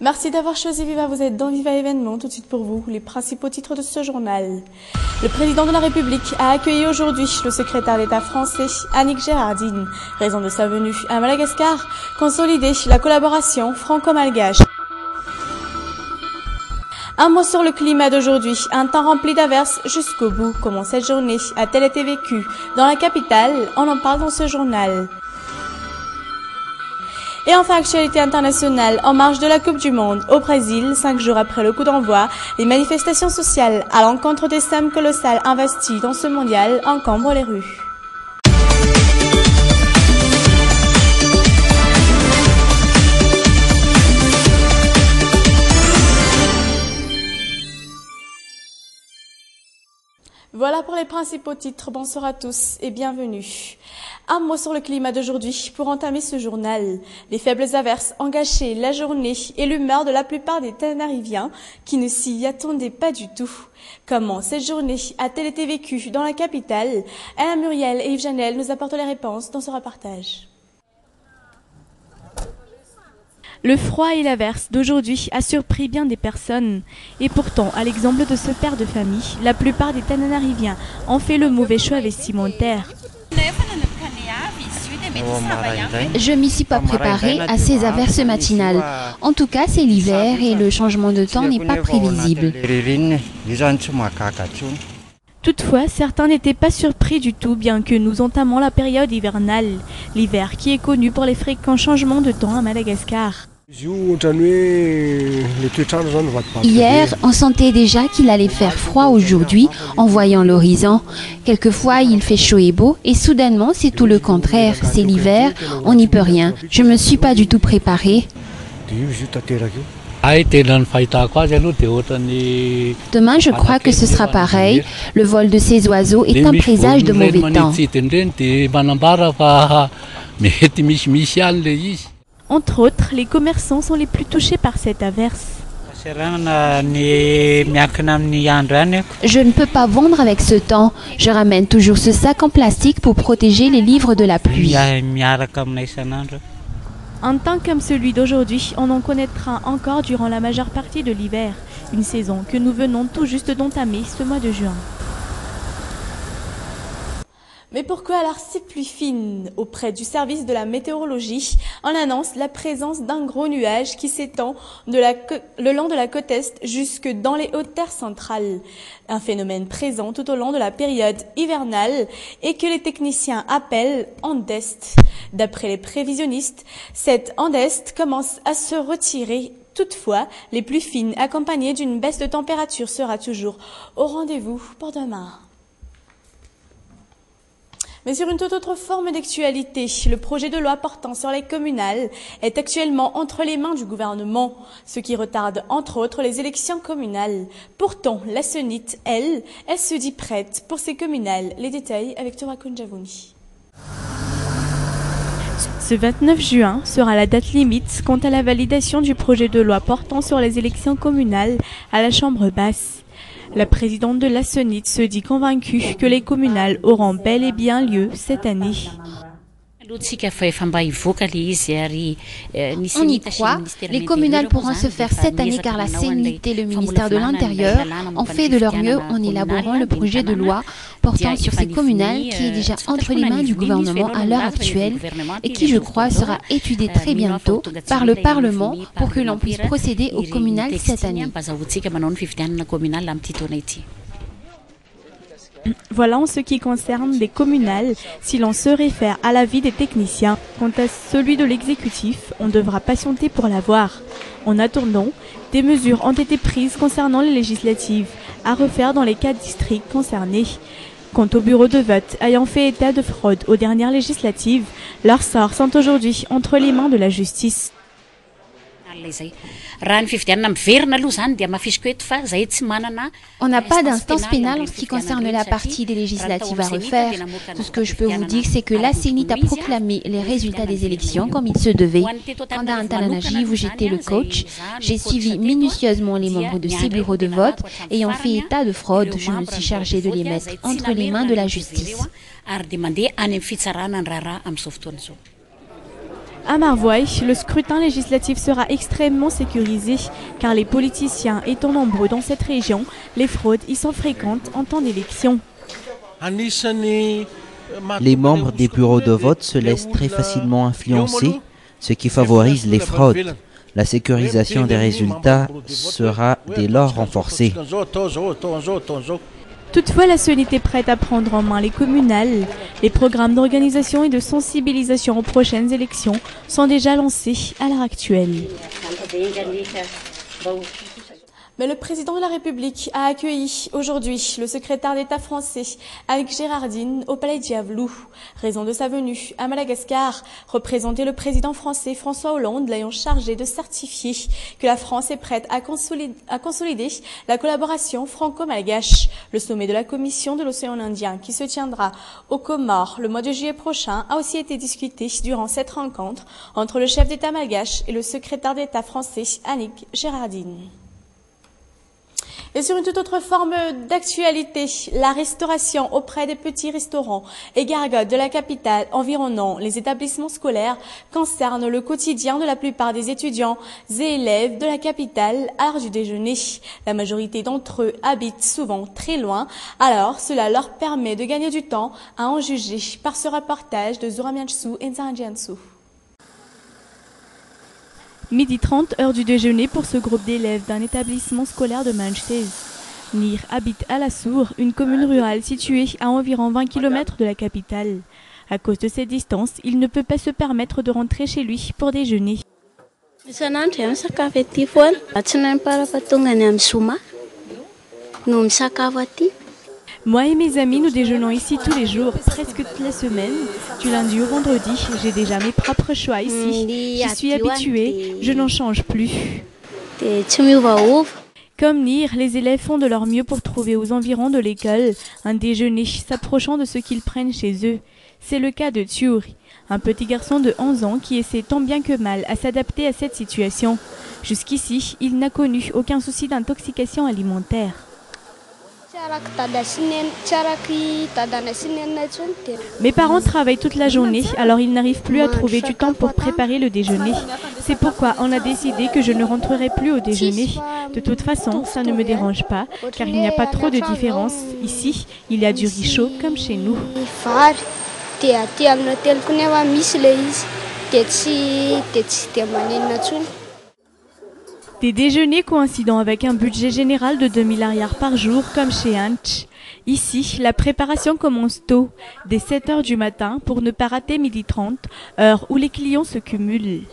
Merci d'avoir choisi Viva, vous êtes dans Viva Événement. Tout de suite pour vous, les principaux titres de ce journal. Le président de la République a accueilli aujourd'hui le secrétaire d'État français, Annick Girardin. Raison de sa venue à Madagascar, consolider la collaboration franco-malgache. Un mot sur le climat d'aujourd'hui, un temps rempli d'averses jusqu'au bout. Comment cette journée a-t-elle été vécue dans la capitale? On en parle dans ce journal. Et enfin, actualité internationale, en marge de la Coupe du Monde au Brésil, 5 jours après le coup d'envoi, les manifestations sociales à l'encontre des sommes colossales investies dans ce mondial encombrent les rues. Voilà pour les principaux titres. Bonsoir à tous et bienvenue. Un mot sur le climat d'aujourd'hui pour entamer ce journal. Les faibles averses ont gâché la journée et l'humeur de la plupart des Tanariviens qui ne s'y attendaient pas du tout. Comment cette journée a-t-elle été vécue dans la capitale? Alain Muriel et Yves Janel nous apportent les réponses dans ce reportage. Le froid et l'averse d'aujourd'hui a surpris bien des personnes. Et pourtant, à l'exemple de ce père de famille, la plupart des Tananariviens ont fait le mauvais choix vestimentaire. Je m'y suis pas préparée à ces averses matinales. En tout cas, c'est l'hiver et le changement de temps n'est pas prévisible. Toutefois, certains n'étaient pas surpris du tout, bien que nous entamons la période hivernale. L'hiver qui est connu pour les fréquents changements de temps à Madagascar. Hier, on sentait déjà qu'il allait faire froid aujourd'hui en voyant l'horizon. Quelquefois, il fait chaud et beau et soudainement, c'est tout le contraire. C'est l'hiver, on n'y peut rien. Je me suis pas du tout préparée. Demain, je crois que ce sera pareil. Le vol de ces oiseaux est un présage de mauvais temps. Entre autres, les commerçants sont les plus touchés par cette averse. Je ne peux pas vendre avec ce temps. Je ramène toujours ce sac en plastique pour protéger les livres de la pluie. Un temps comme celui d'aujourd'hui, on en connaîtra encore durant la majeure partie de l'hiver, une saison que nous venons tout juste d'entamer ce mois de juin. Mais pourquoi alors ces pluies fines? Auprès du service de la météorologie, on annonce la présence d'un gros nuage qui s'étend le long de la côte est jusque dans les hautes terres centrales. Un phénomène présent tout au long de la période hivernale et que les techniciens appellent onde est. D'après les prévisionnistes, cette onde est commence à se retirer. Toutefois, les pluies fines accompagnées d'une baisse de température sera toujours au rendez-vous pour demain. Mais sur une toute autre forme d'actualité, le projet de loi portant sur les communales est actuellement entre les mains du gouvernement, ce qui retarde entre autres les élections communales. Pourtant, la SENIT, elle se dit prête pour ces communales. Les détails avec Tora Kunjavouni. Ce 29 juin sera la date limite quant à la validation du projet de loi portant sur les élections communales à la Chambre basse. La présidente de la SENIT se dit convaincue que les communales auront bel et bien lieu cette année. On y croit. Les communales pourront se faire cette année car la CENIT et le ministère de l'Intérieur ont fait de leur mieux en élaborant le projet de loi portant sur ces communales qui est déjà entre les mains du gouvernement à l'heure actuelle et qui, je crois, sera étudié très bientôt par le Parlement pour que l'on puisse procéder aux communales cette année. Voilà en ce qui concerne les communales, si l'on se réfère à l'avis des techniciens. Quant à celui de l'exécutif, on devra patienter pour l'avoir. En attendant, des mesures ont été prises concernant les législatives, à refaire dans les 4 districts concernés. Quant au bureau de vote ayant fait état de fraude aux dernières législatives, leurs sorts sont aujourd'hui entre les mains de la justice. On n'a pas d'instance pénale en ce qui concerne la partie des législatives à refaire. Tout ce que je peux vous dire, c'est que la CENIT a proclamé les résultats des élections comme il se devait. Pendant un Tananaji, où j'étais le coach, j'ai suivi minutieusement les membres de ces bureaux de vote ayant fait état de fraude. Je me suis chargée de les mettre entre les mains de la justice. À Marvoy, le scrutin législatif sera extrêmement sécurisé car les politiciens étant nombreux dans cette région, les fraudes y sont fréquentes en temps d'élection. Les membres des bureaux de vote se laissent très facilement influencer, ce qui favorise les fraudes. La sécurisation des résultats sera dès lors renforcée. Toutefois, la CENIT est prête à prendre en main les communales. Les programmes d'organisation et de sensibilisation aux prochaines élections sont déjà lancés à l'heure actuelle. Mais le président de la République a accueilli aujourd'hui le secrétaire d'État français Annick Girardin au Palais Diavelou. Raison de sa venue à Madagascar, représenter le président français François Hollande l'ayant chargé de certifier que la France est prête à consolider la collaboration franco-malgache. Le sommet de la Commission de l'océan Indien qui se tiendra aux Comores le mois de juillet prochain a aussi été discuté durant cette rencontre entre le chef d'État malgache et le secrétaire d'État français Annick Girardin. Et sur une toute autre forme d'actualité, la restauration auprès des petits restaurants et gargotes de la capitale environnant les établissements scolaires concerne le quotidien de la plupart des étudiants et élèves de la capitale à l'heure du déjeuner. La majorité d'entre eux habitent souvent très loin, alors cela leur permet de gagner du temps à en juger par ce reportage de Zora Mianchou et Nzanjiansu. 12h30, heure du déjeuner pour ce groupe d'élèves d'un établissement scolaire de Manchester. Nir habite à La Sour, une commune rurale située à environ 20 km de la capitale. À cause de cette distance, il ne peut pas se permettre de rentrer chez lui pour déjeuner. Moi et mes amis, nous déjeunons ici tous les jours, presque toutes les semaines. Du lundi au vendredi, j'ai déjà mes propres choix ici. J'y suis habituée, je n'en change plus. Comme Nir, les élèves font de leur mieux pour trouver aux environs de l'école un déjeuner s'approchant de ce qu'ils prennent chez eux. C'est le cas de Turi, un petit garçon de 11 ans qui essaie tant bien que mal à s'adapter à cette situation. Jusqu'ici, il n'a connu aucun souci d'intoxication alimentaire. Mes parents travaillent toute la journée, alors ils n'arrivent plus à trouver du temps pour préparer le déjeuner. C'est pourquoi on a décidé que je ne rentrerai plus au déjeuner. De toute façon, ça ne me dérange pas, car il n'y a pas trop de différence. Ici, il y a du riz chaud comme chez nous. Des déjeuners coïncidant avec un budget général de 2000 ariars par jour comme chez Anch. Ici, la préparation commence tôt, dès 7h du matin pour ne pas rater 12h30, heure où les clients se cumulent.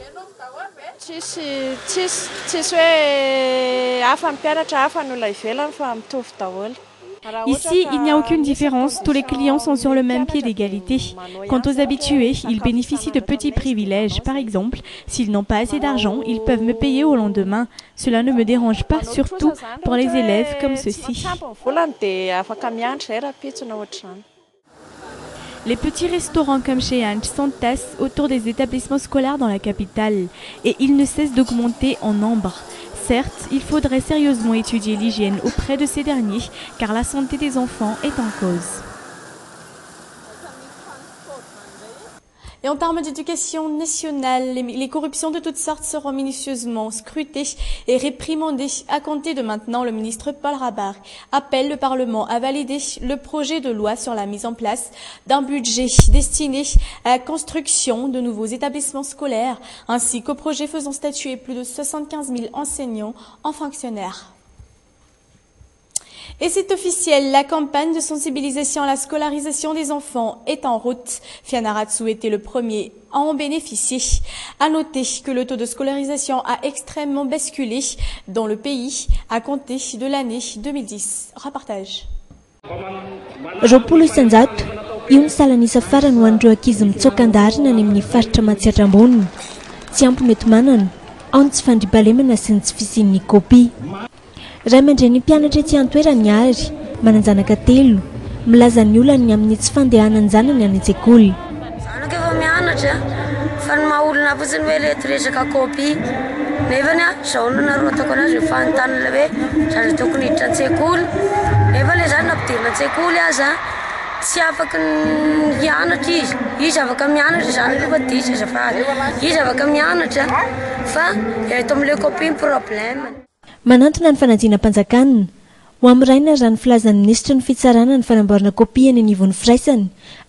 Ici, il n'y a aucune différence, tous les clients sont sur le même pied d'égalité. Quant aux habitués, ils bénéficient de petits privilèges. Par exemple, s'ils n'ont pas assez d'argent, ils peuvent me payer au lendemain. Cela ne me dérange pas, surtout pour les élèves comme ceux-ci. Les petits restaurants comme chez Anch s'entassent autour des établissements scolaires dans la capitale et ils ne cessent d'augmenter en nombre. Certes, il faudrait sérieusement étudier l'hygiène auprès de ces derniers, car la santé des enfants est en cause. Et en termes d'éducation nationale, les corruptions de toutes sortes seront minutieusement scrutées et réprimandées. À compter de maintenant, le ministre Paul Rabar appelle le Parlement à valider le projet de loi sur la mise en place d'un budget destiné à la construction de nouveaux établissements scolaires, ainsi qu'au projet faisant statuer plus de 75 000 enseignants en fonctionnaires. Et c'est officiel, la campagne de sensibilisation à la scolarisation des enfants est en route. Fianarantsoa était le premier à en bénéficier. À noter que le taux de scolarisation a extrêmement basculé dans le pays à compter de l'année 2010. Reportage. Roapolo isan-jato, io ny salanisa farany ho an'ireo ankizy mitsokan-darina any amin'ny faritra Matsiatrambonina. Tsy ampy mety manana, ao ny tsy fandriampahalemana sy ny tsy fisian'ny kopia. Ray aman-dreny mpianatra ety an-toerana ary mananjanaka 3 milaza ny olany amin'ny tsy fandehanany zanany any an-tsekoly. Zanako efa mianatra fa ny maha-olona fotsiny hoe reto resaka kopia nefany zao no narotako anazy hoe fanontaniana hoe zaza tokony hiditra an-tsekoly nefa ilay zany nampidirina an-tsekoly aza tsy afaka mianatra izy afaka mianatra zany aloha diso azafady izy afaka mianatra fa eto amin'ilay copine problème. Manantona ny fanadinam-panjakana ho amin'ny raina raha ny filazan'ny minisitra ny fitsarana ny fanamboarana kopia ny anivon'ny firaisany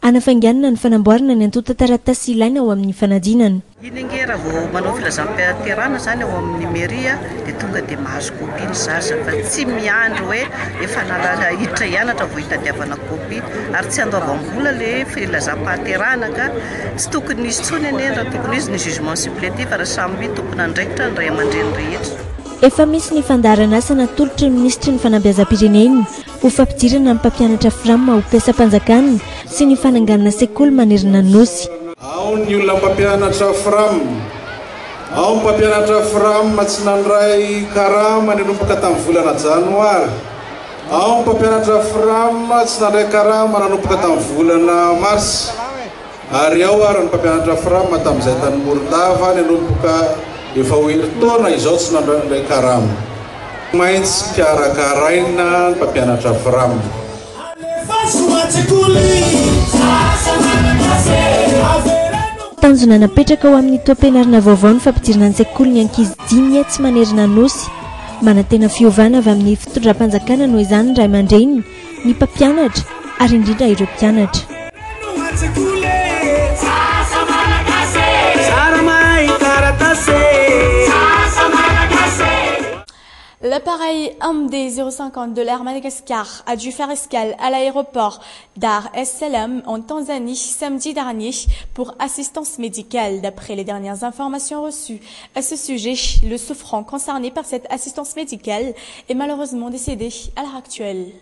anafanganana ny fanamboarana ny antota taratasy ilaina ao amin'ny fanadinana. Iny ange raha vao manao filazam-pahaterana zany ao amin'ny mairie dia tonga dia mahazo kopia ny zaza fa tsy miandry hoe efa nalala hiditra hianatra vao hitadiavana kopia ary tsy andoavam-bola ilay filazam-pahaterana ka tsy tokony izy tsony ane raha tokony izy ny jugement supplétif raha samy tokony andraikitra ny ray aman-dreny rehetra. Efa misy ny fandaharana asa natolotry ny ministry ny fanabeazam-pireneny ho fampidirana amin'ny mpampianatra frama ho mpiasa-panjakana sy ny fananganana sekoly manerina ny nosy. Ao ny olona mpampianatra frama, ao ny mpampianatra frama tsy nandray karama nanomboka tamin'ny volana janoary, ao ny mpampianatra frama tsy nandray karama nanomboka tamin'ny volana mars, ary ao ary ny mpampianatra frama tamin'izay tany Moridava nanomboka efa hoeritaona izao tsy nandray karama. Maintsy mpiarakaraina ny mpampianatra frama. Tanjona napetraka ao amin'ny toam-pianarana vaovao ny fampidirana ny sekoly ny ankizy 5 tsy manerina nosy. Manantena fiovana avy amin'ny fitondram-panjakana noho izany ny ray aman-dreny, ny mpampianatra ary indrindra ireo mpianatra. L'appareil MD-050 de l'Air Madagascar a dû faire escale à l'aéroport Dar es Salaam en Tanzanie samedi dernier pour assistance médicale. D'après les dernières informations reçues à ce sujet, le souffrant concerné par cette assistance médicale est malheureusement décédé à l'heure actuelle.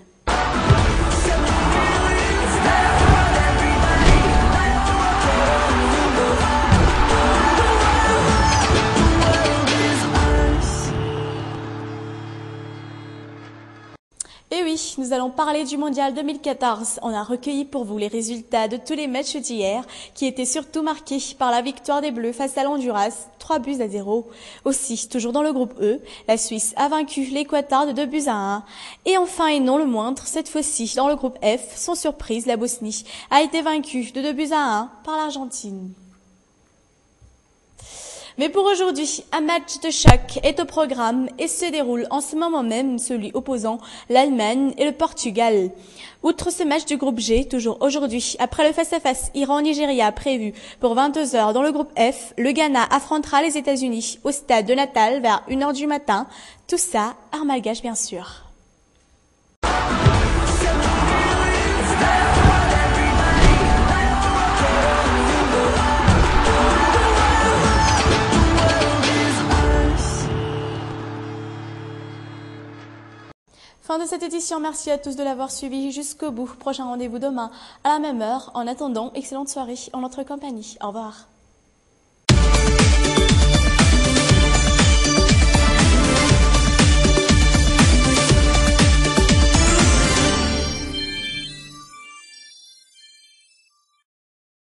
Et oui, nous allons parler du Mondial 2014. On a recueilli pour vous les résultats de tous les matchs d'hier, qui étaient surtout marqués par la victoire des Bleus face à l'Honduras, 3-0. Aussi, toujours dans le groupe E, la Suisse a vaincu l'Équateur de 2-1. Et enfin, et non le moindre, cette fois-ci, dans le groupe F, sans surprise, la Bosnie a été vaincue de 2-1 par l'Argentine. Mais pour aujourd'hui, un match de choc est au programme et se déroule en ce moment même, celui opposant l'Allemagne et le Portugal. Outre ce match du groupe G, toujours aujourd'hui, après le face-à-face Iran-Nigeria prévu pour 22 h dans le groupe F, le Ghana affrontera les États-Unis au stade de Natal vers 1 h du matin. Tout ça, art malgache bien sûr. Fin de cette édition, merci à tous de l'avoir suivi jusqu'au bout. Prochain rendez-vous demain à la même heure. En attendant, excellente soirée en notre compagnie. Au revoir.